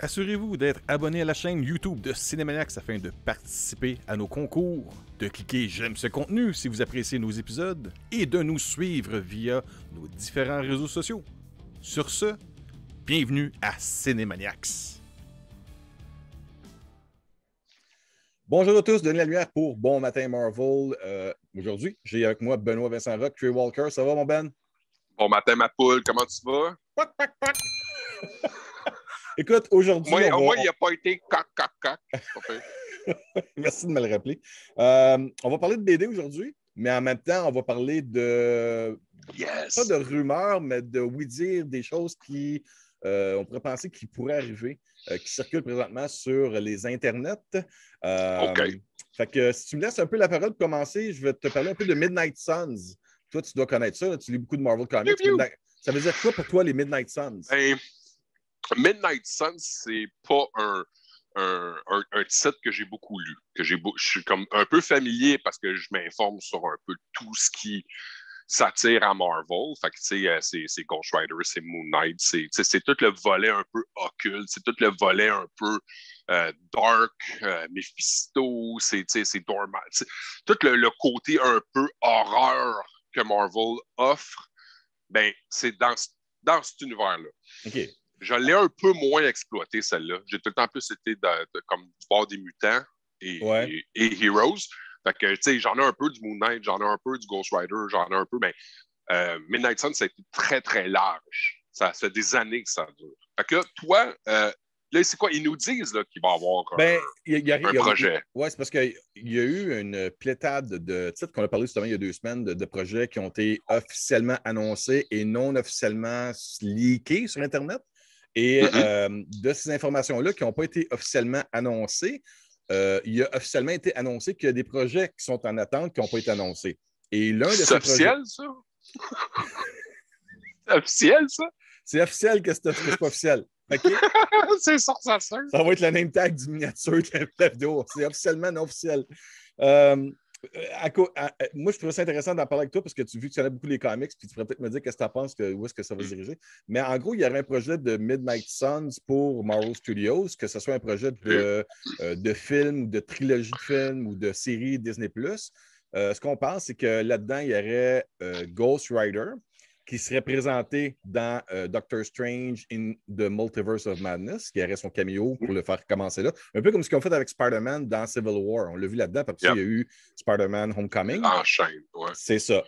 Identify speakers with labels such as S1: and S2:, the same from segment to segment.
S1: Assurez-vous d'être abonné à la chaîne YouTube de Cinémaniacs afin de participer à nos concours, de cliquer j'aime ce contenu si vous appréciez nos épisodes et de nous suivre via nos différents réseaux sociaux. Sur ce, bienvenue à Cinémaniacs. Bonjour à tous, Denis Lalumière pour Bon Matin Marvel. Aujourd'hui, j'ai avec moi Benoît Vincent Roch, Trey Walker. Ça va, mon Ben?
S2: Bon matin, ma poule, comment tu vas?
S1: Poc, poc, poc. Écoute, aujourd'hui,
S2: Au moins, il n'a pas été coq.
S1: Merci de me le rappeler. On va parler de BD aujourd'hui, mais en même temps, on va parler de...
S2: Yes!
S1: Pas de rumeurs, mais de oui-dire des choses qui, on pourrait penser qui pourraient arriver, qui circulent présentement sur les internets.
S2: OK.
S1: Fait que si tu me laisses un peu la parole pour commencer, je vais te parler un peu de Midnight Suns. Toi, tu dois connaître ça, là, tu lis beaucoup de Marvel Comics. Ça veut dire quoi pour toi, les Midnight Suns?
S2: Ben, Midnight Suns, c'est pas un titre que j'ai beaucoup lu. Je suis comme un peu familier parce que je m'informe sur un peu tout ce qui s'attire à Marvel. Fait que, c'est Ghost Rider, c'est Moon Knight, c'est tout le volet un peu occulte, c'est tout le volet un peu dark, Mephisto, c'est Dormant. Tout le côté un peu horreur que Marvel offre, ben, c'est dans cet univers-là.
S1: OK.
S2: Je l'ai un peu moins exploité, celle-là. J'ai tout le temps plus été comme du bord des mutants et Heroes. Fait que, tu sais, j'en ai un peu du Moon Knight, j'en ai un peu du Ghost Rider, j'en ai un peu, mais Midnight Sun, ça a été très, très large. Ça fait des années que ça dure. Fait que là, toi, là, c'est quoi? Ils nous disent qu'il va y avoir un projet.
S1: Oui, c'est parce qu'il y a eu une pléthade de titres qu'on a parlé justement il y a 2 semaines, de projets qui ont été officiellement annoncés et non officiellement leakés sur Internet. Et de ces informations-là qui n'ont pas été officiellement annoncées, il a officiellement été annoncé qu'il y a des projets qui sont en attente qui n'ont pas été annoncés. Et l'un de ces
S2: officiel,
S1: projets...
S2: ça? C'est officiel, ça?
S1: C'est officiel que c'est pas officiel. Okay?
S2: C'est ça, ça sert.
S1: Ça va être le name tag du miniature de la vidéo. C'est officiellement non officiel. Moi, je trouvais ça intéressant d'en parler avec toi parce que tu connais beaucoup les comics, puis tu pourrais peut-être me dire qu'est-ce que tu en penses, où est-ce que ça va se diriger. Mais en gros, il y aurait un projet de Midnight Suns pour Marvel Studios, que ce soit un projet de film, de trilogie de films ou de série Disney+. Ce qu'on pense, c'est que là-dedans, il y aurait Ghost Rider, qui serait présenté dans Doctor Strange in the Multiverse of Madness, qui aurait son caméo pour le faire commencer là. Un peu comme ce qu'ils ont fait avec Spider-Man dans Civil War. On l'a vu là-dedans, parce qu'il y a eu Spider-Man Homecoming.
S2: Enchaîne, ouais.
S1: C'est ça.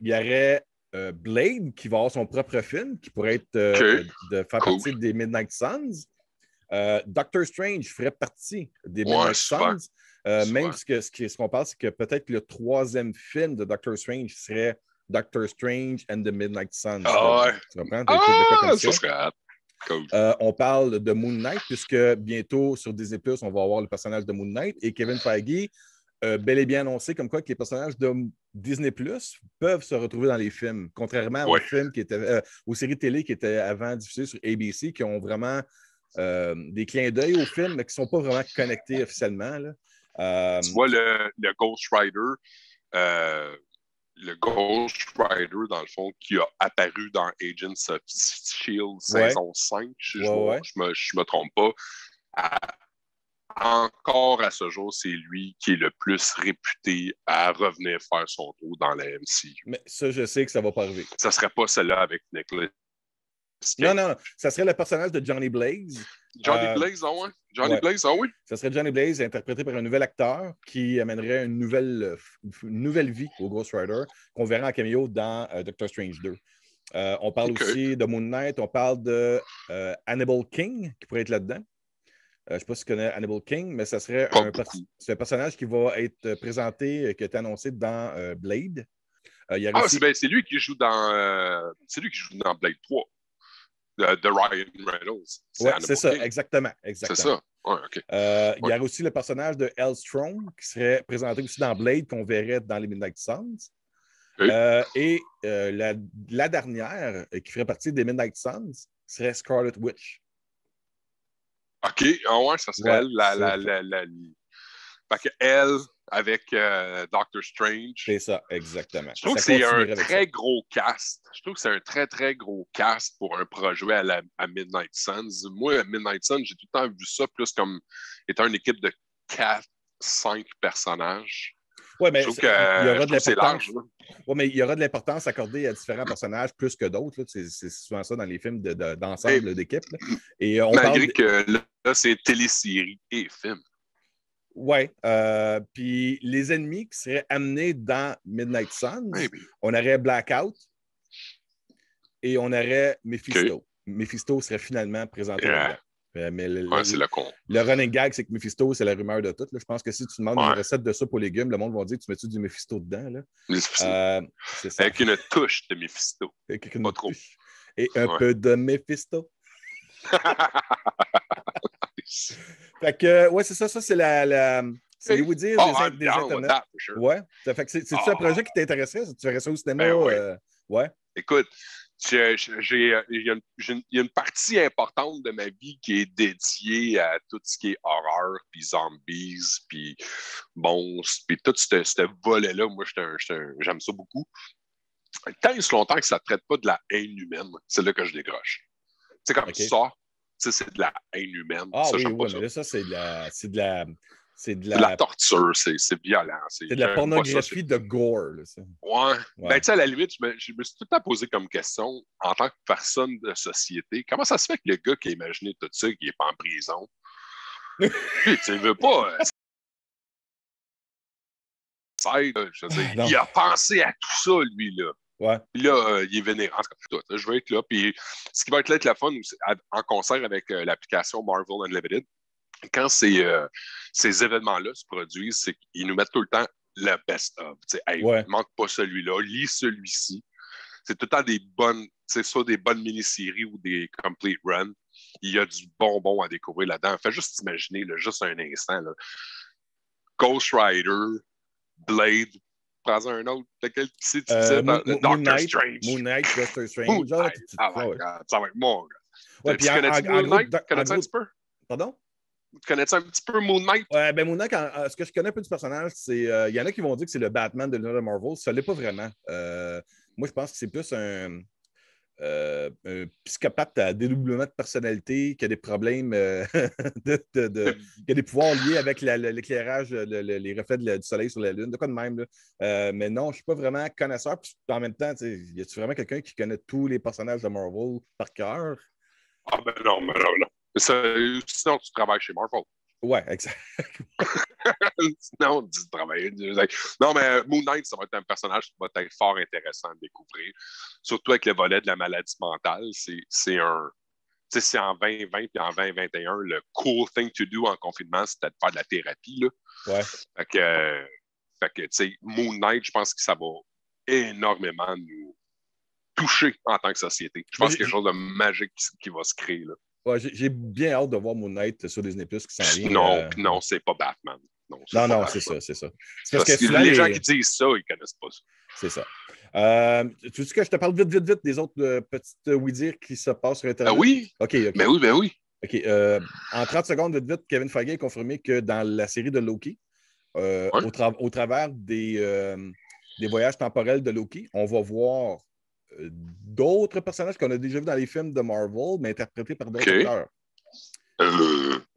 S1: Il y aurait Blade, qui va avoir son propre film, qui pourrait être de faire partie des Midnight Suns. Doctor Strange ferait partie des Midnight Suns. Même ce qu'on parle, c'est que peut-être le 3e film de Doctor Strange serait Doctor Strange and the Midnight Suns. Tu comprends?
S2: Ça serait cool.
S1: On parle de Moon Knight, puisque bientôt, sur Disney+, on va avoir le personnage de Moon Knight. Et Kevin Feige bel et bien annoncé comme quoi que les personnages de Disney+ peuvent se retrouver dans les films, contrairement aux films qui étaient, aux séries télé qui étaient avant diffusées sur ABC, qui ont vraiment des clins d'œil aux films, mais qui ne sont pas vraiment connectés officiellement. Là.
S2: Tu vois, le Ghost Rider... le Ghost Rider, dans le fond, qui a apparu dans Agents of S.H.I.E.L.D. saison 5, si je me trompe pas. Encore à ce jour, c'est lui qui est le plus réputé à revenir faire son tour dans la MCU.
S1: Mais ça, je sais que ça va pas arriver.
S2: Ça serait pas celle-là avec Nicolas.
S1: Non. Ça serait le personnage de Johnny Blaze.
S2: Blaze, ah ouais? Blaze, ah oui?
S1: Ça serait Johnny Blaze, interprété par un nouvel acteur qui amènerait une nouvelle vie au Ghost Rider, qu'on verra en caméo dans Doctor Strange 2. On parle aussi de Moon Knight, on parle de Hannibal King, qui pourrait être là-dedans. Je ne sais pas si tu connais Hannibal King, mais ça serait un personnage qui va être présenté, qui a été annoncé dans Blade.
S2: C'est lui qui joue dans Blade 3. De Ryan Reynolds.
S1: C'est ça, exactement.
S2: C'est ça. Ouais, OK.
S1: Il y aurait aussi le personnage de Hellstrom qui serait présenté aussi dans Blade, qu'on verrait dans les Midnight Suns. Et la dernière, qui ferait partie des Midnight Suns, serait Scarlet Witch.
S2: OK. Ah ouais, ça serait elle. Fait que elle, avec Doctor Strange.
S1: C'est ça, exactement.
S2: Je trouve que c'est un très gros cast. Je trouve que c'est un très, très gros cast pour un projet à Midnight Suns. Moi, à Midnight Suns, j'ai tout le temps vu ça plus comme étant une équipe de 4-5 personnages.
S1: Oui, mais il y aura de
S2: l'importance.
S1: Oui, mais il y aura de l'importance accordée à différents personnages plus que d'autres. C'est souvent ça dans les films d'ensemble d'équipe.
S2: Malgré que là, c'est télésérie et film.
S1: Oui. Puis les ennemis qui seraient amenés dans Midnight Suns, on aurait Blackout et on aurait Mephisto. Okay. Mephisto serait finalement présenté là-dedans. Mais
S2: c'est le con.
S1: Le running gag, c'est que Mephisto, c'est la rumeur de tout. Là. Je pense que si tu demandes une recette de soupe aux légumes, le monde va dire tu mets-tu du Mephisto dedans? Là?
S2: C'est ça. Avec une touche de Mephisto. Pas trop.
S1: Et un peu de Mephisto. Fait que, ouais, c'est ça. Ça, c'est c'est les Woodies des Internets. Sure. Ouais. Fait que c'est-tu un projet qui t'intéresserait? Tu verrais ça au cinéma? Ouais.
S2: Écoute, il y a une partie importante de ma vie qui est dédiée à tout ce qui est horreur, puis zombies, puis monstres, puis tout ce volet-là. Moi, j'aime ça beaucoup. Tant et si longtemps que ça ne traite pas de la haine humaine, c'est là que je décroche. C'est comme ça, c'est de la haine humaine.
S1: Ah
S2: ça,
S1: oui, mais
S2: ça.
S1: là, ça, c'est de
S2: la torture, c'est violent.
S1: C'est de la pornographie de gore. Là, ça.
S2: Ouais. Ben, tu sais, à la limite, je me suis tout le temps posé comme question, en tant que personne de société, comment ça se fait que le gars qui a imaginé tout ça, qui n'est pas en prison, tu veux pas. Je veux dire, il a pensé à tout ça, lui, là.
S1: Ouais.
S2: Puis là, il est vénéré. En tout cas, je vais être là. Puis ce qui va être là, la fun, en concert avec l'application Marvel Unlimited, quand ces événements-là se produisent, c'est qu'ils nous mettent tout le temps le best-of. Hey, manque pas celui-là, lis celui-ci. C'est tout le temps des bonnes, soit des bonnes mini-séries ou des complete runs. Il y a du bonbon à découvrir là-dedans. Fais juste t'imaginer, juste un instant. Là. Ghost Rider, Blade, prends un autre. Lequel tu disais? Doctor Strange.
S1: Moon Knight, Doctor Strange.
S2: Oh my God, ça va être mon gars. Ouais, tu connais-tu Moon Knight? Connais-tu un petit peu?
S1: Pardon?
S2: Tu connais-tu un petit peu Moon Knight?
S1: Ouais, ben Moon Knight, ce que je connais un peu du personnage, c'est. Il y en a qui vont dire que c'est le Batman de l'univers de Marvel. Ça ne l'est pas vraiment. Moi, je pense que c'est plus un psychopathe à dédoublement de personnalité, qui a des problèmes, qui a des pouvoirs liés avec l'éclairage, les reflets du soleil sur la Lune, de quoi de même. Là. Mais non, je ne suis pas vraiment connaisseur. Puis en même temps, y a-tu vraiment quelqu'un qui connaît tous les personnages de Marvel par cœur?
S2: Ah ben non. Sinon, tu travailles chez Marvel.
S1: Ouais, exact.
S2: Sinon, tu travailles. Non, mais Moon Knight, ça va être un personnage qui va être fort intéressant à découvrir. Surtout avec le volet de la maladie mentale. C'est en 2020 puis en 2021, le cool thing to do en confinement, c'était de faire de la thérapie. Là.
S1: Ouais.
S2: Fait que tu sais, Moon Knight, je pense que ça va énormément nous toucher en tant que société. Je pense qu'il y a quelque chose de magique qui va se créer. Là.
S1: Ouais, j'ai bien hâte de voir Moon Knight sur Disney+, qui s'en vient.
S2: Non, c'est pas Batman.
S1: Non, c'est ça. C'est
S2: parce que les gens qui disent ça, ils connaissent pas ça.
S1: C'est ça. Tu veux que je te parle vite des autres petites oui-dire qui se passent sur Internet?
S2: Oui.
S1: OK.
S2: Ben oui.
S1: OK. En 30 secondes, vite, Kevin Feige a confirmé que dans la série de Loki, au travers des voyages temporels de Loki, on va voir d'autres personnages qu'on a déjà vus dans les films de Marvel, mais interprétés par d'autres acteurs.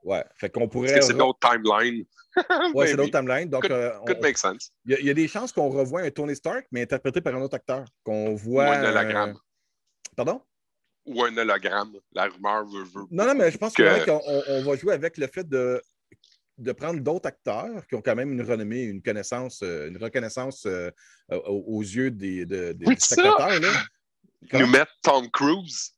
S1: Ouais, fait qu'on pourrait.
S2: C'est d'autres timelines.
S1: Ouais, c'est d'autres timelines. Donc,
S2: could make sense.
S1: Il y a des chances qu'on revoie un Tony Stark, mais interprété par un autre acteur. Qu'on voit.
S2: Ou un hologramme.
S1: Pardon?
S2: Ou un hologramme. La rumeur veut.
S1: Non, mais je pense qu'on va jouer avec le fait de prendre d'autres acteurs qui ont quand même une renommée, une reconnaissance aux yeux des spectateurs. Là.
S2: Nous mettre Tom Cruise.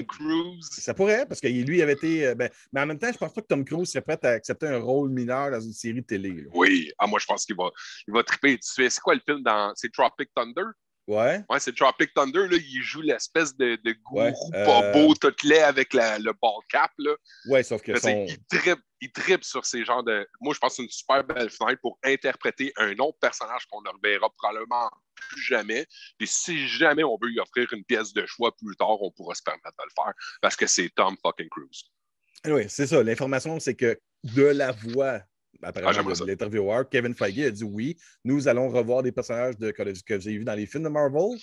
S2: Cruise.
S1: Ça pourrait, parce que lui avait été. Mais en même temps, je pense pas que Tom Cruise serait prêt à accepter un rôle mineur dans une série de télé. Là.
S2: Oui. Moi, je pense qu'il va triper. C'est quoi le film c'est Tropic Thunder?
S1: Ouais,
S2: c'est Tropic Thunder. Là, il joue l'espèce de gourou pas beau, tout laid avec le ball cap. Là.
S1: Ouais, sauf que
S2: il tripe sur ces genres de. Moi, je pense que c'est une super belle fenêtre pour interpréter un autre personnage qu'on ne reverra probablement plus jamais. Et si jamais on veut lui offrir une pièce de choix plus tard, on pourra se permettre de le faire parce que c'est Tom fucking Cruise.
S1: Oui, c'est ça. L'information, c'est que de la voix apparemment de l'intervieweur, Kevin Feige a dit oui, nous allons revoir des personnages que vous avez vus dans les films de Marvel,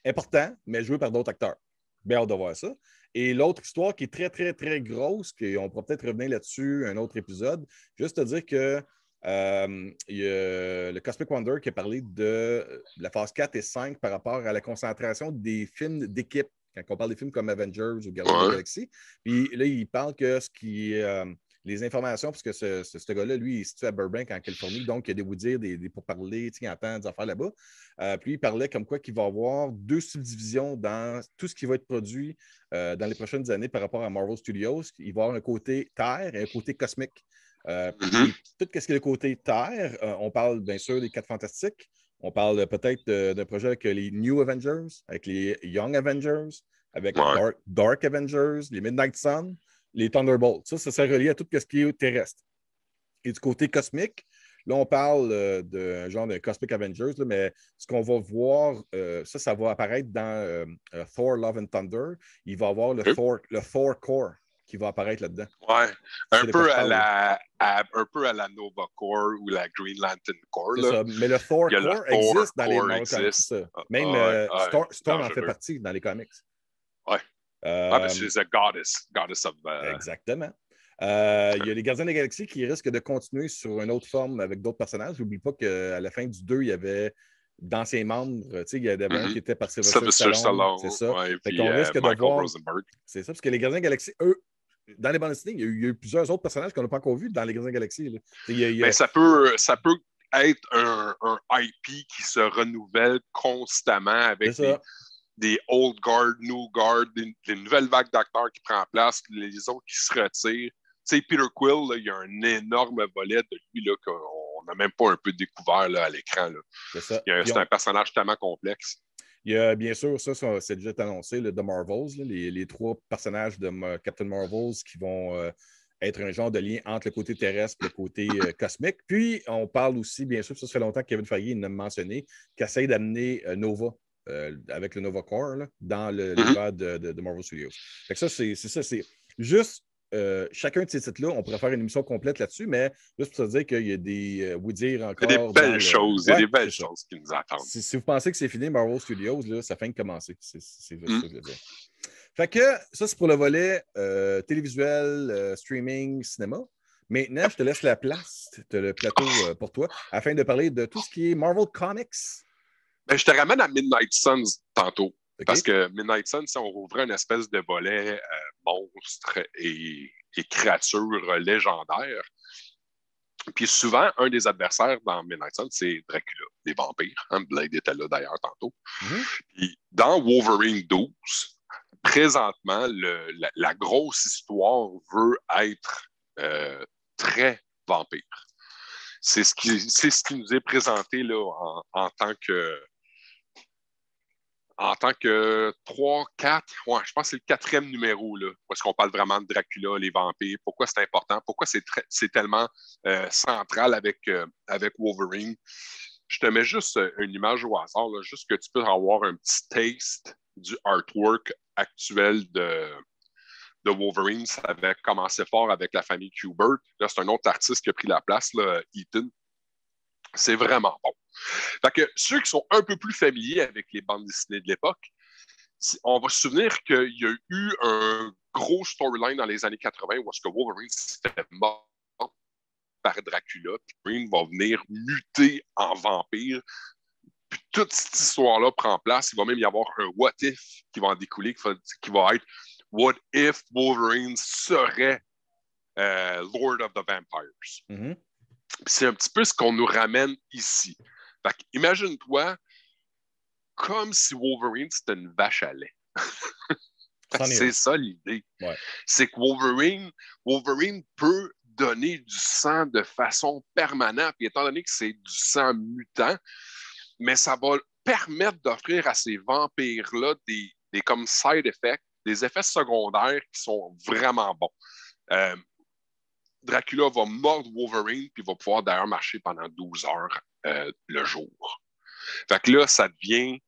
S1: important, mais joués par d'autres acteurs. Bien hâte de voir ça. Et l'autre histoire qui est très, très, très grosse, on pourra peut-être revenir là-dessus un autre épisode, juste te dire que il y a le Cosmic Wonder qui a parlé de la phase 4 et 5 par rapport à la concentration des films d'équipe, quand on parle des films comme Avengers ou Guardians of the Galaxy. Puis là, il parle que ce qui les informations, parce que ce gars-là, lui, il est situé à Burbank, en Californie, donc il y a des vous-dire, des pourparlers, il entend des affaires là-bas. Puis il parlait comme quoi qu'il va y avoir 2 subdivisions dans tout ce qui va être produit dans les prochaines années par rapport à Marvel Studios. Il va y avoir un côté terre et un côté cosmique. Puis tout ce qui est le côté terre, on parle bien sûr des 4 Fantastiques. On parle peut-être d'un projet avec les New Avengers, avec les Young Avengers, avec Dark Avengers, les Midnight Sun, les Thunderbolts. Ça serait relié à tout ce qui est terrestre. Et du côté cosmique, là, on parle d'un genre de Cosmic Avengers, là, mais ce qu'on va voir, ça va apparaître dans Thor Love and Thunder. Il va y avoir le Thor Core qui va apparaître là-dedans.
S2: Ouais, un peu à la Nova Corps ou la Green Lantern Corps.
S1: C'est ça, mais le Thor Core existe dans les Marvel Comics. Même Storm en fait partie dans les comics.
S2: Ouais. Parce que c'est goddess of...
S1: Exactement. Il y a les Gardiens de la Galaxie qui risquent de continuer sur une autre forme avec d'autres personnages. N'oublie pas qu'à la fin du 2, il y avait d'anciens membres. Il y avait un qui était par Sylvester Stallone. C'est ça.
S2: Ouais,
S1: fait qu'on risque
S2: Michael
S1: de voir...
S2: Rosenberg.
S1: C'est ça, parce que les Gardiens de la Galaxie, eux, dans les bandes dessinées, il y a eu plusieurs autres personnages qu'on n'a pas encore vus dans les Gardiens de la Galaxie.
S2: Mais ça peut être un IP qui se renouvelle constamment avec des old guard, new guard, des nouvelles vagues d'acteurs qui prennent place, les autres qui se retirent. Tu sais, Peter Quill, là, il y a un énorme volet de lui là, qu'on n'a même pas un peu découvert là, à l'écran. Là. C'est un personnage tellement complexe.
S1: Il y a bien sûr, ça c'est déjà annoncé, le The Marvels, là, les 3 personnages de Captain Marvels qui vont être un genre de lien entre le côté terrestre et le côté cosmique. Puis, on parle aussi, bien sûr, ça fait longtemps que Kevin Feige l'a mentionné, qu'il essaye d'amener Nova avec le Nova Corps là, dans l'univers de Marvel Studios. Fait que ça, c'est juste chacun de ces titres-là, on pourrait faire une émission complète là-dessus, mais juste pour te dire qu'il y a des dire encore.
S2: Il y a des belles choses, il y a des belles choses qui nous attendent.
S1: Si vous pensez que c'est fini, Marvel Studios, là, ça fait que commencer. C'est juste ça que je veux dire. Fait que ça, c'est pour le volet télévisuel, streaming, cinéma. Maintenant, je te laisse la place, le plateau pour toi, afin de parler de tout ce qui est Marvel Comics.
S2: Ben, je te ramène à Midnight Suns tantôt. Okay. Parce que Midnight Suns, on rouvrait une espèce de volet monstre et créatures légendaires. Puis souvent, un des adversaires dans Midnight Suns, c'est Dracula, les vampires. Hein? Blade était là d'ailleurs tantôt. Puis dans Wolverine 12, présentement, la grosse histoire veut être très vampire. C'est ce qui nous est présenté là, en tant que 3, 4, ouais, je pense que c'est le 4e numéro, là, parce qu'on parle vraiment de Dracula, les vampires, pourquoi c'est important, pourquoi c'est tellement central avec Wolverine. Je te mets juste une image au hasard, là, juste que tu peux avoir un petit taste du artwork actuel de Wolverine. Ça avait commencé fort avec la famille Kubert. Là, c'est un autre artiste qui a pris la place, là, Eaton. C'est vraiment bon. Fait que ceux qui sont un peu plus familiers avec les bandes dessinées de l'époque, on va se souvenir qu'il y a eu un gros storyline dans les années 80 où est-ce que Wolverine s'était mort par Dracula, puis Wolverine va venir muter en vampire. Puis toute cette histoire-là prend place. Il va même y avoir un what if qui va en découler, qui va être what if Wolverine serait Lord of the Vampires. C'est un petit peu ce qu'on nous ramène ici. Fait imagine-toi comme si Wolverine, c'était une vache à lait. C'est ça l'idée. Ouais. C'est que Wolverine peut donner du sang de façon permanente. Puis étant donné que c'est du sang mutant, mais ça va permettre d'offrir à ces vampires-là des comme side effects, des effets secondaires qui sont vraiment bons. Dracula va mordre Wolverine, puis va pouvoir d'ailleurs marcher pendant 12 heures le jour. Fait que là, ça devient...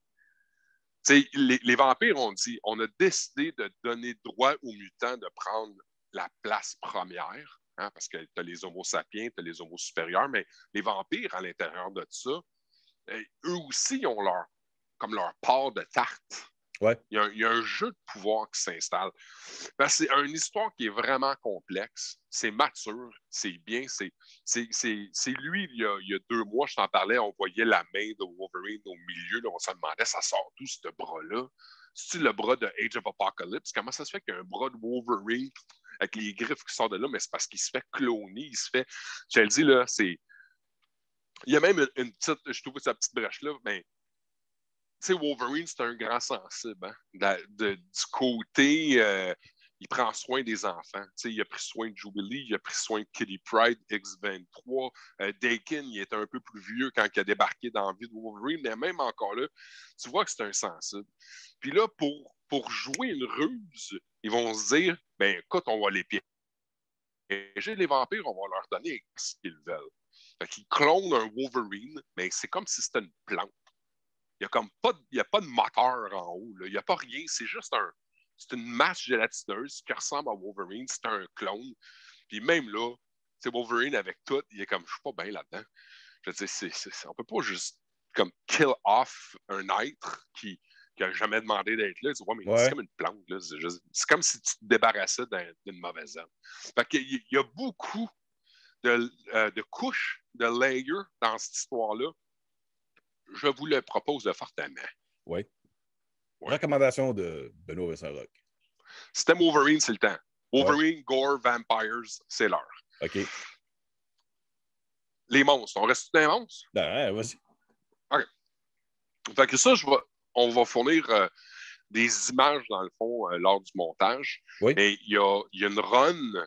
S2: Les vampires ont dit, on a décidé de donner droit aux mutants de prendre la place première. hein, parce que tu as les homo sapiens, tu as les homo supérieurs, mais les vampires, à l'intérieur de ça, eux aussi, ils ont comme leur part de tarte.
S1: Ouais.
S2: Il y a un jeu de pouvoir qui s'installe. Ben, c'est une histoire qui est vraiment complexe. C'est mature, c'est bien. C'est lui, il y a 2 mois, je t'en parlais, on voyait la main de Wolverine au milieu. Là, on se demandait, ça sort d'où ce bras-là? C'est-tu le bras de Age of Apocalypse? Comment ça se fait qu'il y a un bras de Wolverine avec les griffes qui sortent de là? Mais c'est parce qu'il se fait cloner, il se fait... Je te le dis, là, c'est... Il y a même une petite... Je trouve sa petite brèche-là, mais... Tu sais, Wolverine, c'est un grand sensible. Hein? Du côté, il prend soin des enfants. Tu sais, il a pris soin de Jubilee, il a pris soin de Kitty Pryde, X-23. Dakin, il était un peu plus vieux quand il a débarqué dans la vie de Wolverine, mais même encore là, tu vois que c'est un sensible. Puis là, pour jouer une ruse, ils vont se dire, ben écoute, on va les piéger, les vampires, on va leur donner ce qu'ils veulent. Fait qu'ils clonent un Wolverine, mais c'est comme si c'était une plante. Il n'y a pas de moteur en haut. Là. Il n'y a pas rien. C'est une masse gélatineuse qui ressemble à Wolverine. C'est un clone. Puis même là, c'est Wolverine avec tout. Il est comme, je suis pas bien là-dedans. Je veux dire, on peut pas juste comme kill off un être qui n'a jamais demandé d'être là. Tu vois, mais c'est comme une plante. Là. C'est comme si tu te débarrassais d'une mauvaise âme. Fait qu'il y a beaucoup de couches, de layers dans cette histoire-là. Je vous le propose fortement.
S1: Oui. Ouais. Recommandation de Benoît Vincent-Roch.
S2: C'était Wolverine, c'est le temps. Wolverine, Gore, Vampires, c'est l'heure.
S1: OK.
S2: Les monstres. On reste dans les monstres?
S1: Ouais, vas-y.
S2: OK. Fait que ça, on va fournir des images, dans le fond, lors du montage.
S1: Oui.
S2: Mais il y a une run.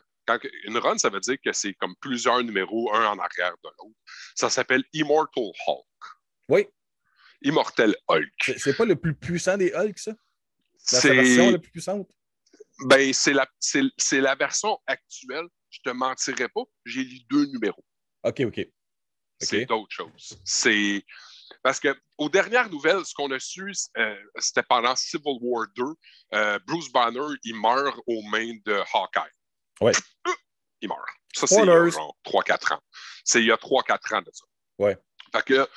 S2: Une run, ça veut dire que c'est comme plusieurs numéros, un en arrière de l'autre. Ça s'appelle Immortal Hulk.
S1: Oui.
S2: Immortel Hulk.
S1: C'est pas le plus puissant des Hulk, ça? Sa version la plus puissante?
S2: Ben, c'est la version actuelle. Je te mentirais pas. J'ai lu 2 numéros.
S1: OK.
S2: C'est d'autres choses. C'est parce que aux dernières nouvelles, ce qu'on a su, c'était pendant Civil War 2, Bruce Banner, il meurt aux mains de Hawkeye.
S1: Oui.
S2: Il meurt. Ça, c'est il y a genre 3-4 ans. C'est il y a 3-4 ans de ça.
S1: Oui.
S2: Fait que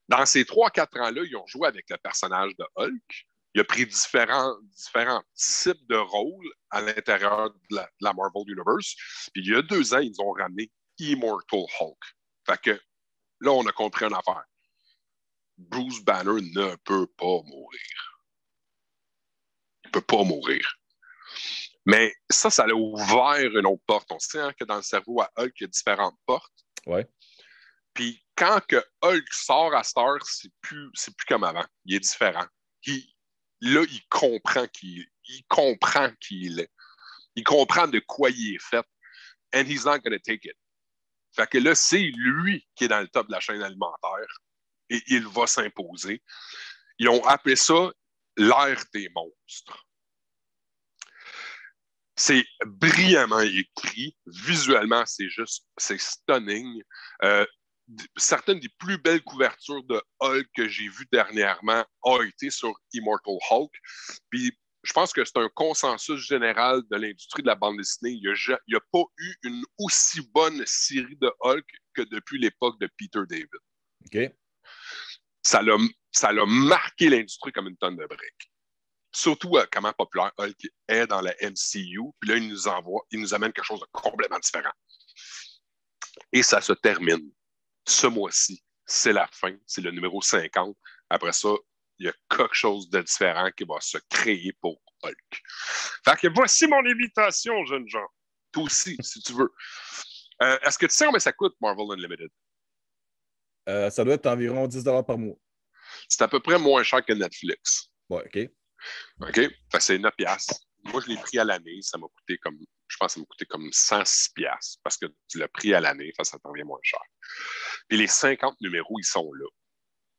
S2: dans ces 3-4 ans-là, ils ont joué avec le personnage de Hulk. Il a pris différents types de rôles à l'intérieur de la Marvel Universe. Puis il y a 2 ans, ils ont ramené Immortal Hulk. Fait que là, on a compris une affaire. Bruce Banner ne peut pas mourir. Il ne peut pas mourir. Mais ça a ouvert une autre porte. On sait que dans le cerveau à Hulk, il y a différentes portes.
S1: Ouais.
S2: Puis quand que Hulk sort à cette heure, c'est plus comme avant. Il est différent. Là, il comprend qui il est. Il comprend de quoi il est fait. And he's not gonna take it. Fait que là, c'est lui qui est dans le top de la chaîne alimentaire et il va s'imposer. Ils ont appelé ça l'ère des monstres. C'est brillamment écrit. Visuellement, c'est stunning. Certaines des plus belles couvertures de Hulk que j'ai vues dernièrement ont été sur Immortal Hulk. Puis je pense que c'est un consensus général de l'industrie de la bande dessinée. Il n'y a pas eu une aussi bonne série de Hulk que depuis l'époque de Peter David.
S1: OK.
S2: Ça l'a marqué l'industrie comme une tonne de briques. Surtout comment populaire Hulk est dans la MCU. Puis là, il nous amène quelque chose de complètement différent. Et ça se termine. Ce mois-ci, c'est la fin. C'est le numéro 50. Après ça, il y a quelque chose de différent qui va se créer pour Hulk. Fait que voici mon invitation, jeunes gens. Toi aussi, si tu veux. Est-ce que tu sais combien ça coûte, Marvel Unlimited?
S1: Ça doit être environ 10 $ par mois.
S2: C'est à peu près moins cher que Netflix.
S1: Ouais, OK.
S2: OK? Fait que c'est 9 $. Moi, je l'ai pris à l'année. Ça m'a coûté comme, je pense que ça m'a coûté comme 106 $ parce que tu l'as pris à l'année. Ça t'en vient moins cher. Puis les 50 numéros, ils sont là.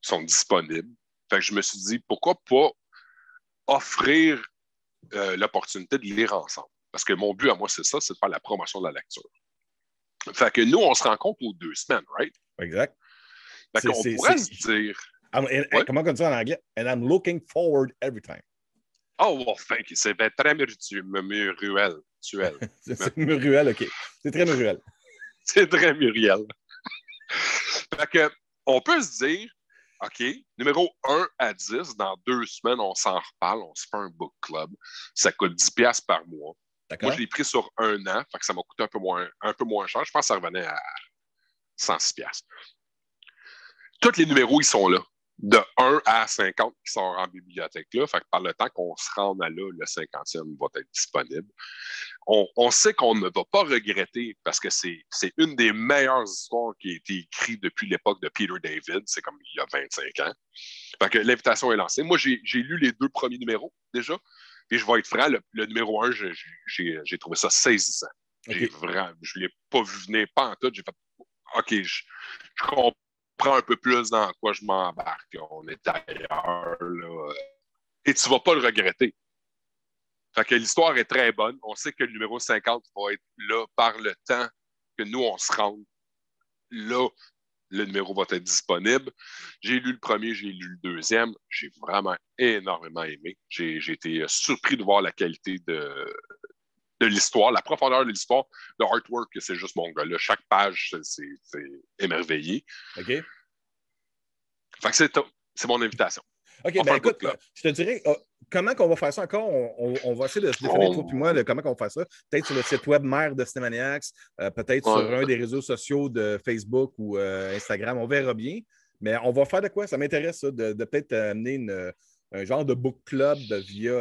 S2: Ils sont disponibles. Fait que je me suis dit, pourquoi pas offrir l'opportunité de lire ensemble? Parce que mon but à moi, c'est ça, c'est de faire la promotion de la lecture. Fait que nous, on se rencontre aux 2 semaines, right?
S1: Exact.
S2: Fait qu'on pourrait se dire...
S1: Comment on dit ça en anglais? And I'm looking forward every time.
S2: Oh, well, thank you. C'est très ruel. actuel.
S1: C'est Muriel, OK. C'est très Muriel.
S2: C'est très Muriel. Fait que, on peut se dire, OK, numéro 1 à 10, dans 2 semaines, on s'en reparle, on se fait un book club. Ça coûte 10$ par mois. Moi, je l'ai pris sur 1 an, fait que ça m'a coûté un peu moins cher. Je pense que ça revenait à 106$. Tous les numéros, ils sont là. De 1 à 50 qui sont en bibliothèque là. Fait que par le temps qu'on se rende à là, le 50e va être disponible. On sait qu'on ne va pas regretter parce que c'est une des meilleures histoires qui a été écrite depuis l'époque de Peter David. C'est comme il y a 25 ans. Fait que l'invitation est lancée. Moi, j'ai lu les 2 premiers numéros déjà. Et je vais être franc, le numéro 1, j'ai trouvé ça saisissant. Okay. Je ne l'ai pas vu venir, pas en tout. J'ai fait OK, je comprends un peu plus dans quoi je m'embarque. On est ailleurs, là. Et tu ne vas pas le regretter. Fait que l'histoire est très bonne. On sait que le numéro 50 va être là par le temps que nous, on se rende. Là, le numéro va être disponible. J'ai lu le premier, j'ai lu le deuxième. J'ai vraiment énormément aimé. J'ai été surpris de voir la qualité de l'histoire, la profondeur de l'histoire. Le artwork, c'est juste mon gars. Là, chaque page, c'est émerveillé.
S1: OK.
S2: Fait que c'est mon invitation.
S1: OK, ben écoute, je te dirais, comment qu'on va faire ça encore? On va essayer de se définir, toi et moi, comment on va faire ça. Peut-être sur le site web mère de Cinemaniacs, peut-être sur un des réseaux sociaux de Facebook ou Instagram. On verra bien. Mais on va faire de quoi? Ça m'intéresse, ça, de peut-être amener un genre de book club via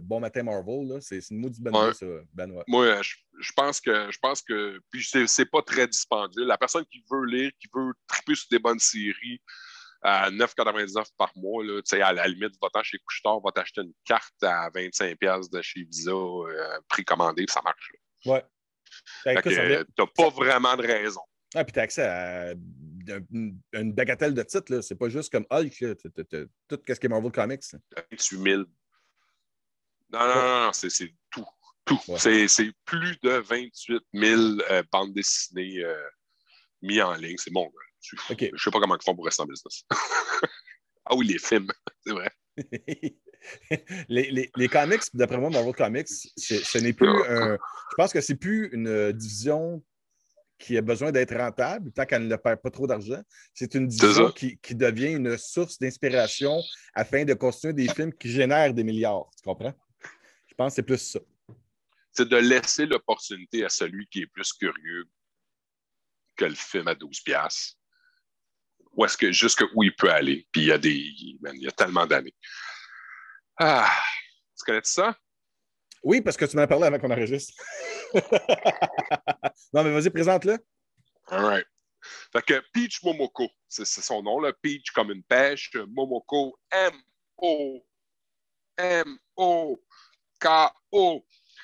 S1: Bon Matin Marvel. C'est une maudite bonne idée, ça, Benoît.
S2: Moi, je pense que puis c'est pas très dispendieux. La personne qui veut lire, qui veut triper sur des bonnes séries, à 9,99 par mois, là, à la limite, va-t'en chez Couche-Tard, va t'acheter une carte à 25$ de chez Visa précommandée, ça marche.
S1: Oui.
S2: T'as pas vraiment de raison.
S1: Ah, puis t'as accès à une bagatelle de titres, là. C'est pas juste comme Hulk, là. T'as tout ce qui est Marvel Comics.
S2: 28 000. Non, c'est tout. Tout. Ouais. C'est plus de 28 000 bandes dessinées mises en ligne. C'est bon. Okay. Je ne sais pas comment ils font pour rester en business. Ah oui, les films, c'est vrai.
S1: les comics, d'après moi, Marvel Comics, ce n'est plus je pense que c'est plus une division qui a besoin d'être rentable tant qu'elle ne perd pas trop d'argent. C'est une division qui devient une source d'inspiration afin de construire des films qui génèrent des milliards. Tu comprends? Je pense que c'est plus ça.
S2: C'est de laisser l'opportunité à celui qui est plus curieux que le film à 12$. Où est-ce que jusqu'où il peut aller. Puis il y a tellement d'années. Ah, tu connais ça?
S1: Oui, parce que tu m'en as parlé avant qu'on enregistre. Non, mais vas-y, présente-le.
S2: All right. Fait que Peach Momoko, c'est son nom, là. Peach comme une pêche, Momoko, M-O-M-O-K-O.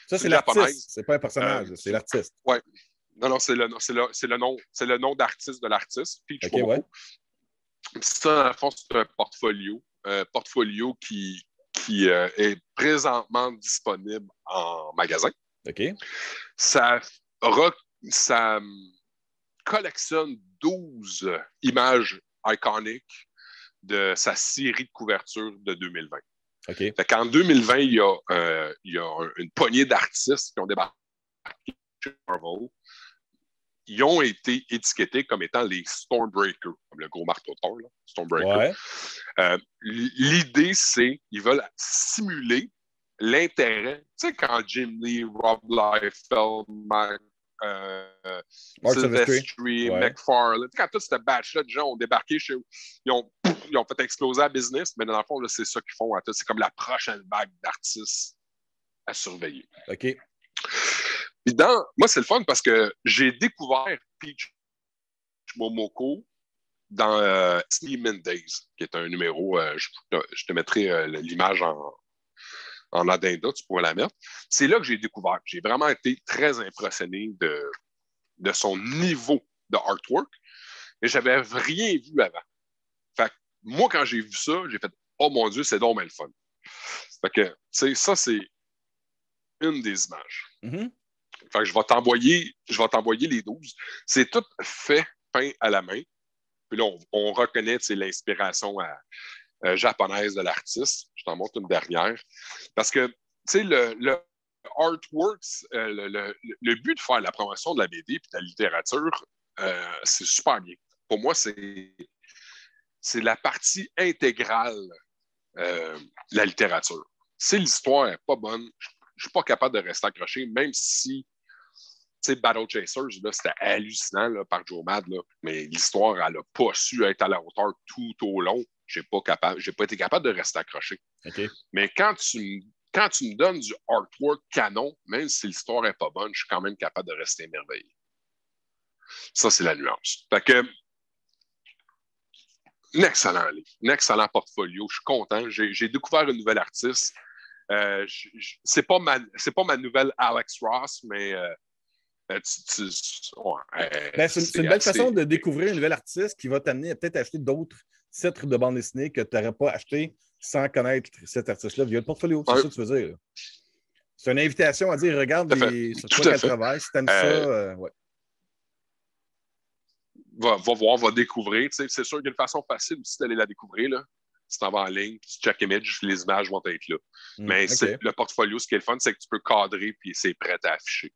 S1: Ça, c'est l'artiste. C'est pas un personnage, c'est l'artiste.
S2: Oui. Non, c'est le nom d'artiste de l'artiste, Peach Momoko. Ouais. Ça, dans le fond, c'est un portfolio qui est présentement disponible en magasin.
S1: OK.
S2: Ça collectionne 12 images iconiques de sa série de couverture de 2020.
S1: OK.
S2: Fait qu'en 2020, il y a une poignée d'artistes qui ont débarqué chez Marvel. Ils ont été étiquetés comme étant les Stormbreakers, comme le gros marteau de Thor, là, Stormbreaker. Ouais. L'idée, c'est qu'ils veulent simuler l'intérêt. Tu sais, quand Jim Lee, Rob Liefeld, Sylvester, McFarlane, quand toute cette batch-là de gens ont débarqué ils ont fait exploser la business, mais dans le fond, là, c'est ça qu'ils font à tout. C'est comme la prochaine vague d'artistes à surveiller.
S1: OK.
S2: Puis moi, c'est le fun parce que j'ai découvert Peach Momoko dans Sneeman Days, qui est un numéro, je te mettrai l'image en addenda, tu pourrais la mettre. C'est là que j'ai découvert. J'ai vraiment été très impressionné de son niveau de artwork, mais j'avais rien vu avant. Fait que moi, quand j'ai vu ça, j'ai fait « Oh mon Dieu, c'est donc bien le fun! » Fait que, tu sais, ça, c'est une des images.
S1: Mm-hmm.
S2: Fait que je vais t'envoyer les 12. C'est tout fait, peint à la main. Puis là, on reconnaît l'inspiration japonaise de l'artiste. Je t'en montre une dernière. Parce que, tu sais, le artworks, le but de faire la promotion de la BD et de la littérature, c'est super bien. Pour moi, c'est la partie intégrale de la littérature. Si l'histoire n'est pas bonne, je ne suis pas capable de rester accroché, même si Battle Chasers, là, c'était hallucinant là, par Joe Mad, là, mais l'histoire, elle n'a pas su être à la hauteur tout au long. Je n'ai pas été capable de rester accroché.
S1: Okay.
S2: Mais quand tu me donnes du artwork canon, même si l'histoire n'est pas bonne, je suis quand même capable de rester émerveillé. Ça, c'est la nuance. Fait que, un excellent livre, un excellent portfolio. Je suis content. J'ai découvert une nouvelle artiste. C'est pas ma nouvelle Alex Ross, mais
S1: c'est une belle façon de découvrir une nouvelle artiste qui va t'amener à peut-être acheter d'autres titres de bande dessinée que tu n'aurais pas acheté sans connaître cet artiste-là via le portfolio. C'est ça que tu veux dire. C'est une invitation à dire regarde sur quoi elle travaille. Si tu aimes ça, ouais.
S2: Va voir, va découvrir. C'est sûr qu'il y a une façon facile aussi d'aller la découvrir. Là. Si tu en vas en ligne, tu check image, les images vont être là. Mais le portfolio, ce qui est le fun, c'est que tu peux cadrer puis c'est prêt à afficher.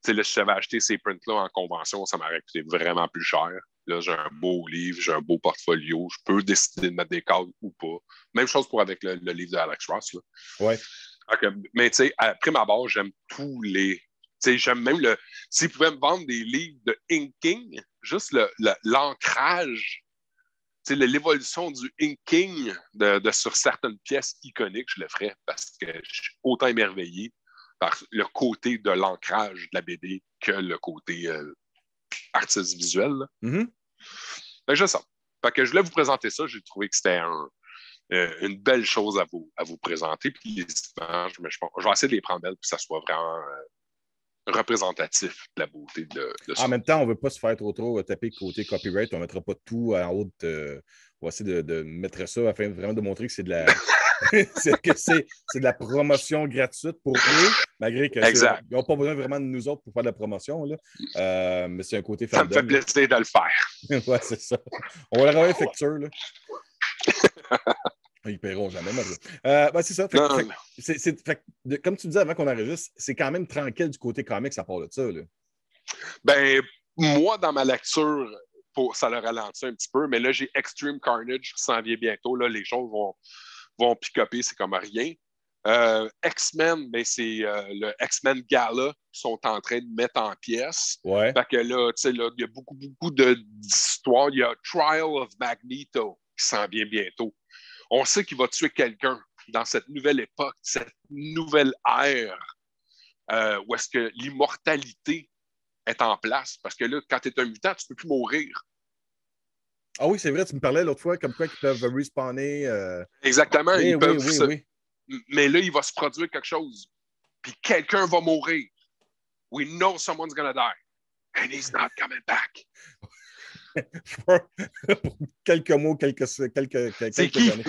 S2: Là, si j'avais acheté ces prints-là en convention, ça m'aurait coûté vraiment plus cher. Là, j'ai un beau livre, j'ai un beau portfolio. Je peux décider de mettre des cadres ou pas. Même chose pour avec le livre de Alex Ross. Là.
S1: Ouais.
S2: Okay. Mais tu sais, après ma base, j'aime tous les. J'aime même s'ils pouvaient me vendre des livres de inking, juste l'ancrage, l'évolution du inking sur certaines pièces iconiques, je le ferais parce que je suis autant émerveillé par le côté de l'ancrage de la BD que le côté artiste visuel.
S1: Mm-hmm.
S2: Fait que je sens. Fait que je voulais vous présenter ça. J'ai trouvé que c'était une belle chose à vous présenter. Puis les images, je vais essayer de les prendre belles pour que ça soit vraiment représentatif de la beauté de ça.
S1: En même temps, on ne veut pas se faire trop taper côté copyright. On ne mettra pas tout en haut. On va essayer de mettre ça afin vraiment de montrer que c'est de la c'est de la promotion gratuite pour eux, malgré qu'ils n'ont pas besoin vraiment de nous autres pour faire de la promotion. Là. Mais c'est un côté fandom.
S2: Ça me fait plaisir de le faire.
S1: Oui, c'est ça. On va leur avoir une facture. Là. Ils ne paieront jamais. C'est ça. Comme tu disais avant qu'on enregistre, c'est quand même tranquille du côté comics à part de ça. Là.
S2: Ben, moi, dans ma lecture, ça le ralentit un petit peu, mais là, j'ai Extreme Carnage qui s'en vient bientôt. Là, les choses vont pick-upper, c'est comme rien. X-Men, ben, c'est le X-Men Gala qu'ils sont en train de mettre en pièces.
S1: Ouais.
S2: Fait que là, il y a beaucoup d'histoires. Il y a Trial of Magneto qui s'en vient bientôt. On sait qu'il va tuer quelqu'un dans cette nouvelle époque, cette nouvelle ère où est-ce que l'immortalité est en place. Parce que là, quand tu es un mutant, tu ne peux plus mourir.
S1: Ah oui, c'est vrai, tu me parlais l'autre fois comme quoi ils peuvent respawner.
S2: Exactement.
S1: Oui, oui.
S2: Mais là, il va se produire quelque chose. Puis quelqu'un va mourir. We know someone's gonna die. And he's not coming back.
S1: Pour quelques mots, quelques
S2: années.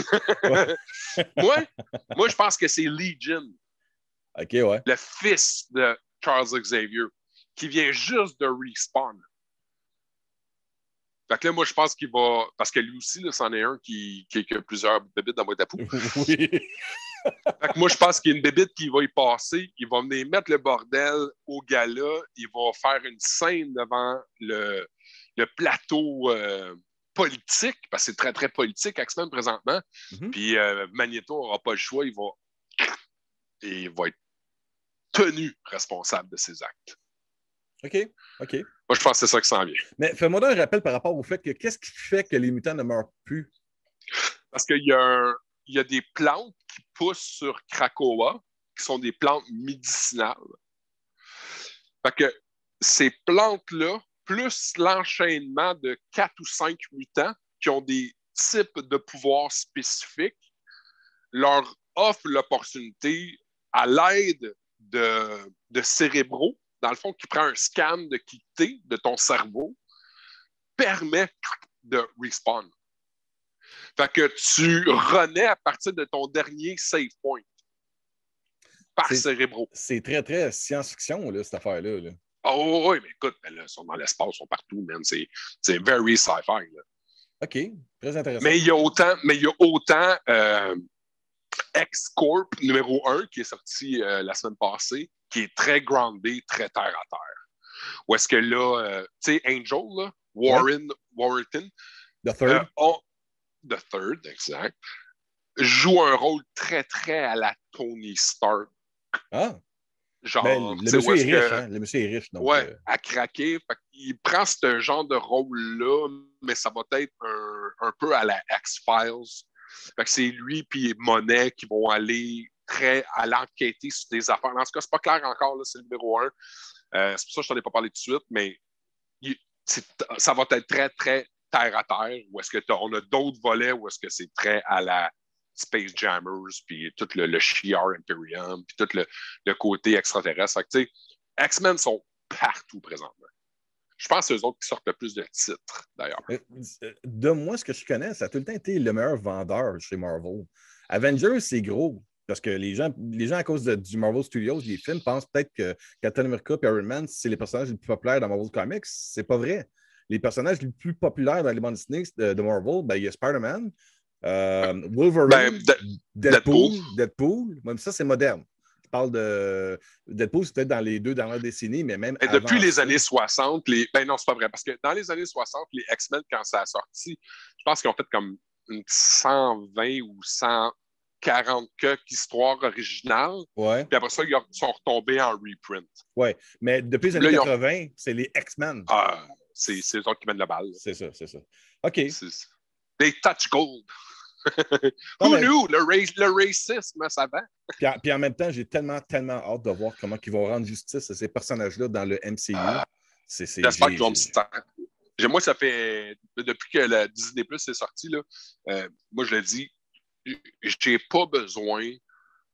S2: moi, je pense que c'est Legion.
S1: OK, ouais.
S2: Le fils de Charles Xavier, qui vient juste de respawn. Fait que là, moi, je pense qu'il va. Parce que lui aussi, c'en est un qui a plusieurs bébites dans la boîte à poux.
S1: Oui.
S2: Fait que moi, je pense qu'il y a une bébite qui va y passer. Il va venir mettre le bordel au gala. Il va faire une scène devant le plateau politique, parce que c'est très, très politique, X-Men, présentement. Mm-hmm. Puis Magneto n'aura pas le choix. Il va être tenu responsable de ses actes.
S1: OK.
S2: Moi, je pense que c'est ça qui s'en vient.
S1: Mais fais-moi un rappel par rapport au fait que qu'est-ce qui fait que les mutants ne meurent plus?
S2: Parce qu'il y a des plantes qui poussent sur Krakoa, qui sont des plantes médicinales. Fait que ces plantes-là, plus l'enchaînement de 4 ou 5 mutants qui ont des types de pouvoirs spécifiques, leur offre l'opportunité, à l'aide de cérébraux, dans le fond, qui prend un scan de quitter de ton cerveau, permet de respawn. Fait que tu renais à partir de ton dernier save point par cérébro.
S1: C'est très, très science-fiction, là, cette affaire-là. Là.
S2: Oh oui, mais écoute, là, ils sont dans l'espace, ils sont partout, man. C'est very sci-fi. Là.
S1: OK, très intéressant.
S2: Mais il y a autant X-Corp numéro 1 qui est sorti la semaine passée, qui est très groundé, très terre à terre. Où est-ce que là, tu sais, Angel, là, Warrington,
S1: The Third.
S2: The Third, exact, joue un rôle très, très à la Tony Stark.
S1: Ah!
S2: Genre,
S1: ben, le monsieur est riche, hein? Le monsieur est riche, donc...
S2: Ouais, à craquer. Il prend ce genre de rôle-là, mais ça va être un peu à la X-Files. Fait que c'est lui et Monet qui vont aller à l'enquêter sur des affaires. En tout cas, c'est pas clair encore, là, c'est le numéro 1. C'est pour ça que je t'en ai pas parlé tout de suite, mais ça va être très, très terre à terre. Ou est-ce qu'on a d'autres volets où est-ce que c'est très à la Space Jammers, puis tout le Shi'ar Imperium, puis tout le côté extraterrestre. Fait que, tu sais, X-Men sont partout présentement. Je pense que c'est eux autres qui sortent le plus de titres, d'ailleurs.
S1: De moi, ce que je connais, ça a tout le temps été le meilleur vendeur chez Marvel. Avengers, c'est gros. Parce que les gens à cause du Marvel Studios, les films, pensent peut-être que Captain America et Iron Man, c'est les personnages les plus populaires dans Marvel Comics. C'est pas vrai. Les personnages les plus populaires dans les bandes dessinées de Marvel, ben, il y a Spider-Man, Wolverine, Deadpool. Même ça, c'est moderne. Je parle de Deadpool, c'est peut-être dans les 2 dernières décennies, mais même avant
S2: depuis les
S1: ça...
S2: années 60, ben non, c'est pas vrai, parce que dans les années 60, les X-Men, quand ça a sorti, je pense qu'ils ont fait comme une 120 ou 140 histoires originales.
S1: Ouais.
S2: Puis après ça, ils sont retombés en reprint.
S1: Oui, mais depuis les années 80, c'est les X-Men.
S2: C'est eux autres qui mènent la balle.
S1: C'est ça. OK.
S2: They touch gold. Who knew? Le racisme, ça va.
S1: Puis en même temps, j'ai tellement hâte de voir comment ils vont rendre justice à ces personnages-là dans le MCU.
S2: J'espère qu'ils vont me start. Moi, ça fait... Depuis que la Disney Plus est sorti, là, moi, je le dis, j'ai pas besoin,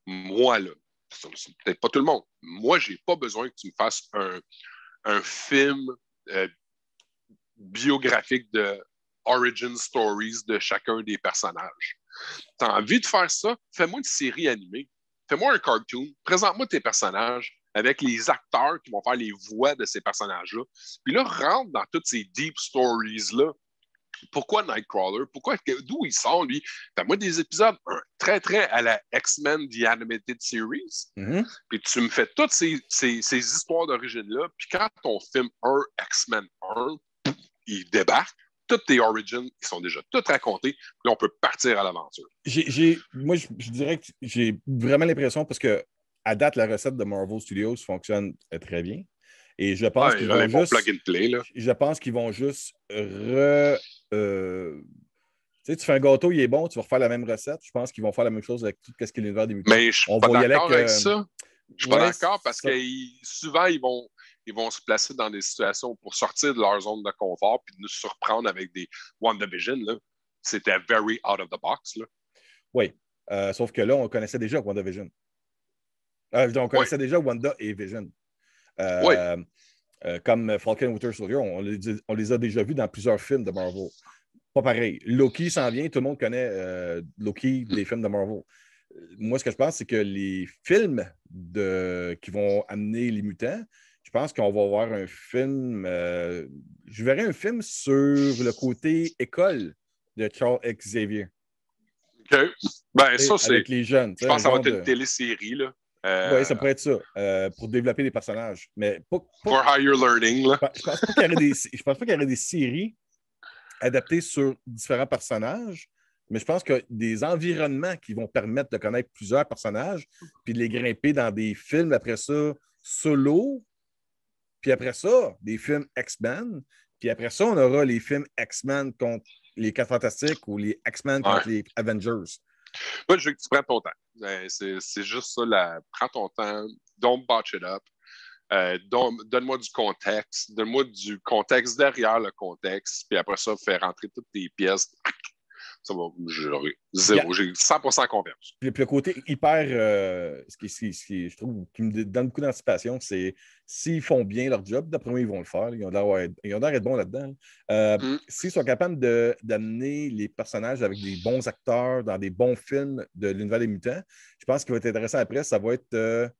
S2: moi, là, c'est peut-être pas tout le monde, moi, j'ai pas besoin que tu me fasses un film biographique de origin stories de chacun des personnages. Tu as envie de faire ça? Fais-moi une série animée. Fais-moi un cartoon. Présente-moi tes personnages avec les acteurs qui vont faire les voix de ces personnages-là. Puis là, rentre dans toutes ces deep stories-là. Pourquoi Nightcrawler? D'où il sort, lui? Fais-moi des épisodes très, très à la X-Men The Animated Series.
S1: Mm-hmm.
S2: Puis tu me fais toutes ces histoires d'origine-là. Puis quand on filme un X-Men 1, il débarque. Toutes tes origins, ils sont déjà toutes racontées. Puis on peut partir à l'aventure.
S1: Moi, je dirais que j'ai vraiment l'impression, parce que à date, la recette de Marvel Studios fonctionne très bien. Et je pense qu'ils vont juste...
S2: plug and play, là.
S1: Je pense qu'ils vont juste tu fais un gâteau, il est bon, tu vas refaire la même recette. Je pense qu'ils vont faire la même chose avec tout ce qui est l'univers des mutants.
S2: Mais je suis pas d'accord avec ça. Je suis pas d'accord parce que souvent, ils vont se placer dans des situations pour sortir de leur zone de confort puis nous surprendre avec des WandaVision. Là. C'était very out of the box. Là.
S1: Oui, sauf que là, on connaissait déjà WandaVision. On connaissait déjà Wanda et Vision. Comme Falcon et Winter Soldier, on les a déjà vus dans plusieurs films de Marvel. Pas pareil. Loki s'en vient, tout le monde connaît Loki des films de Marvel. Moi, ce que je pense, c'est que les films qui vont amener les mutants, je pense qu'on va voir un film... je verrai un film sur le côté école de Charles Xavier.
S2: OK. Ben, ça, c'est...
S1: Avec les jeunes.
S2: Je pense que ça va être une télésérie, là.
S1: Oui, ça pourrait être ça, pour développer des personnages. Mais
S2: for higher learning, là.
S1: Je pense pas qu'il y aurait des séries adaptées sur différents personnages, mais je pense que des environnements qui vont permettre de connaître plusieurs personnages, puis de les grimper dans des films, après ça, solo, puis après ça, des films X-Men, puis après ça, on aura les films X-Men contre les 4 Fantastiques ou les X-Men contre les Avengers.
S2: Moi, je veux que tu prennes ton temps. C'est juste ça, prends ton temps, don't botch it up. Donne-moi du contexte, derrière le contexte, puis après ça, fais rentrer toutes tes pièces. Ça va, j'ai 100% confiance.
S1: Puis le côté hyper, ce qui je trouve, qui me donne beaucoup d'anticipation, c'est s'ils font bien leur job, d'après moi, ils vont le faire. Ils ont l'air d'être bons là-dedans. S'ils sont capables d'amener les personnages avec des bons acteurs dans des bons films de l'univers des mutants, je pense qu'il va être intéressant après, ça va être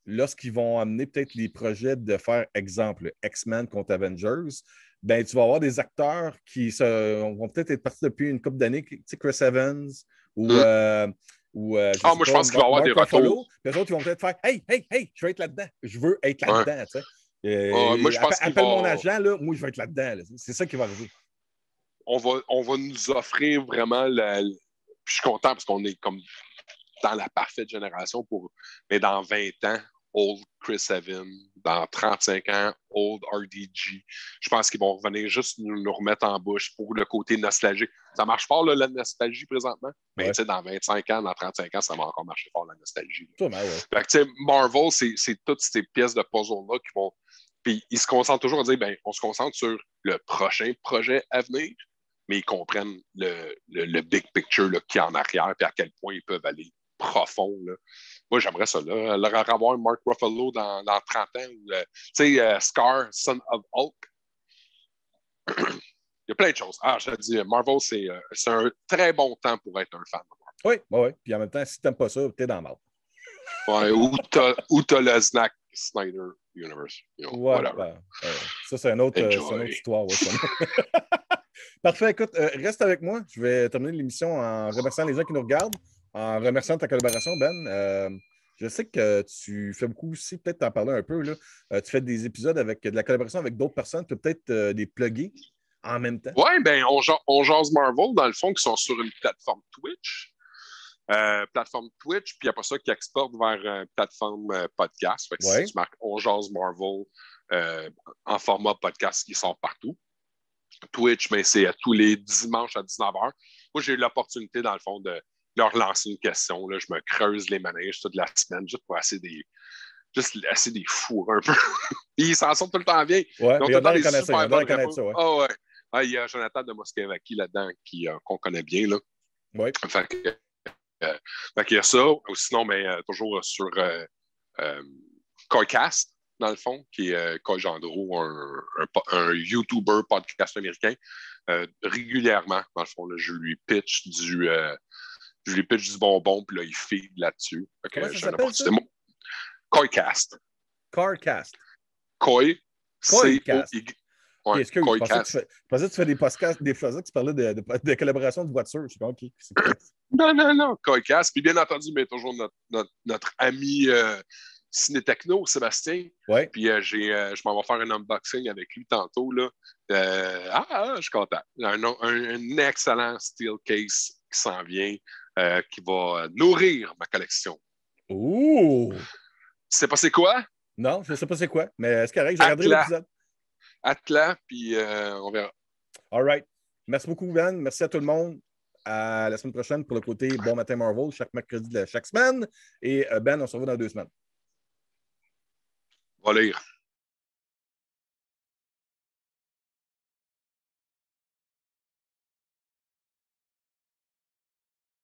S1: lorsqu'ils vont amener peut-être les projets de faire, exemple, X-Men contre Avengers, ben, tu vas avoir des acteurs qui vont peut-être être partis depuis une couple d'années, tu sais, Chris Evans ou ou je
S2: Ah,
S1: sais
S2: moi, je
S1: pas,
S2: pense qu'il va y avoir
S1: Mark
S2: des
S1: Ruffalo.
S2: retours.
S1: Puis les autres, ils vont peut-être faire Hey, hey, hey, je veux être là-dedans. Je veux être
S2: Ouais.
S1: là-dedans. Tu sais.
S2: Moi, je pense qu'il
S1: Appelle mon
S2: va.
S1: agent, là, moi, je vais être là-dedans. Là. C'est ça qui va arriver.
S2: On va nous offrir vraiment Puis je suis content parce qu'on est comme dans la parfaite génération mais dans 20 ans, old Chris Evans, dans 35 ans, old RDG. Je pense qu'ils vont revenir juste nous remettre en bouche pour le côté nostalgique. Ça marche fort, là, la nostalgie, présentement. Mais
S1: Ouais.
S2: tu sais, dans 25 ans, dans 35 ans, ça va encore marcher fort, la nostalgie.
S1: Sûrement, ouais.
S2: Fait que, tu sais, Marvel, c'est toutes ces pièces de puzzle-là qui vont. Puis ils se concentrent toujours à dire, ben, on se concentre sur le prochain projet à venir, mais ils comprennent le big picture qu'il y a en arrière, puis à quel point ils peuvent aller profond. Là. Moi, j'aimerais ça, là, leur avoir un Mark Ruffalo dans 30 ans, ou, tu sais, Scar, Son of Hulk. Il y a plein de choses. Ah, je te dis, Marvel, c'est un très bon temps pour être un fan de Marvel.
S1: Oui, oui. Puis en même temps, si tu n'aimes pas ça, tu es dans le mal.
S2: Ouais, ou t'as le Zack Snyder Universe. You know,
S1: Ouais,
S2: whatever.
S1: ben, ça, c'est une autre histoire. Ouais, Parfait, écoute, reste avec moi. Je vais terminer l'émission en remerciant les gens qui nous regardent, en remerciant ta collaboration, Ben. Je sais que tu fais beaucoup aussi, peut-être t'en parler un peu. Là. Tu fais des épisodes avec de la collaboration avec d'autres personnes, tu peux peut-être les plugger en même temps.
S2: Ouais, ben, on jase Marvel, dans le fond, qui sont sur une plateforme Twitch. Puis après ça, qui exporte vers une plateforme podcast. Fait que
S1: Ouais.
S2: si tu marques On jase Marvel en format podcast, il sort partout. Twitch, mais c'est tous les dimanches à 19h. Moi, j'ai eu l'opportunité, dans le fond, de leur lancer une question. Là. Je me creuse les manèges toute la semaine juste pour essayer des fours un peu. Puis ils s'en sortent tout le temps bien.
S1: Ouais,
S2: Ils ont
S1: il y
S2: tout
S1: a
S2: le temps des
S1: de
S2: super bonnes
S1: reconnaître
S2: réponses.
S1: ça, ouais.
S2: Oh, ouais. Ah, il y a Jonathan de Moskevaki là-dedans qu'on connaît bien. Là.
S1: Ouais.
S2: Fait qu'il y a ça. Ou sinon, mais toujours sur Coycast, dans le fond, qui est Coy Gendreau, un YouTuber podcast américain. Régulièrement, dans le fond, là, je lui pitch du bonbon, puis là, il feed là-dessus.
S1: Comment ça s'appelle, ça?
S2: Coycast.
S1: Carcast.
S2: Coy.
S1: Coycast.
S2: C-O-Y.
S1: Okay,
S2: Ouais,
S1: excuse, je pensais que tu fais des podcasts, tu parlais de collaboration de voitures. Je suis comme, OK.
S2: Non, Coycast. Puis bien entendu, mais toujours notre ami Ciné-Techno, Sébastien.
S1: Ouais.
S2: Puis je m'en vais faire un unboxing avec lui tantôt. Là. Je suis content. Un excellent steel case qui s'en vient, qui va nourrir ma collection.
S1: Ouh!
S2: Tu sais pas c'est quoi?
S1: Non, je ne sais pas c'est quoi, mais c'est correct, j'ai regardé l'épisode.
S2: Atlas, puis on verra.
S1: All right. Merci beaucoup, Ben. Merci à tout le monde. À la semaine prochaine pour le côté Bon Matin Marvel, chaque mercredi de chaque semaine. Et Ben, on se revoit dans 2 semaines.
S2: Va lire.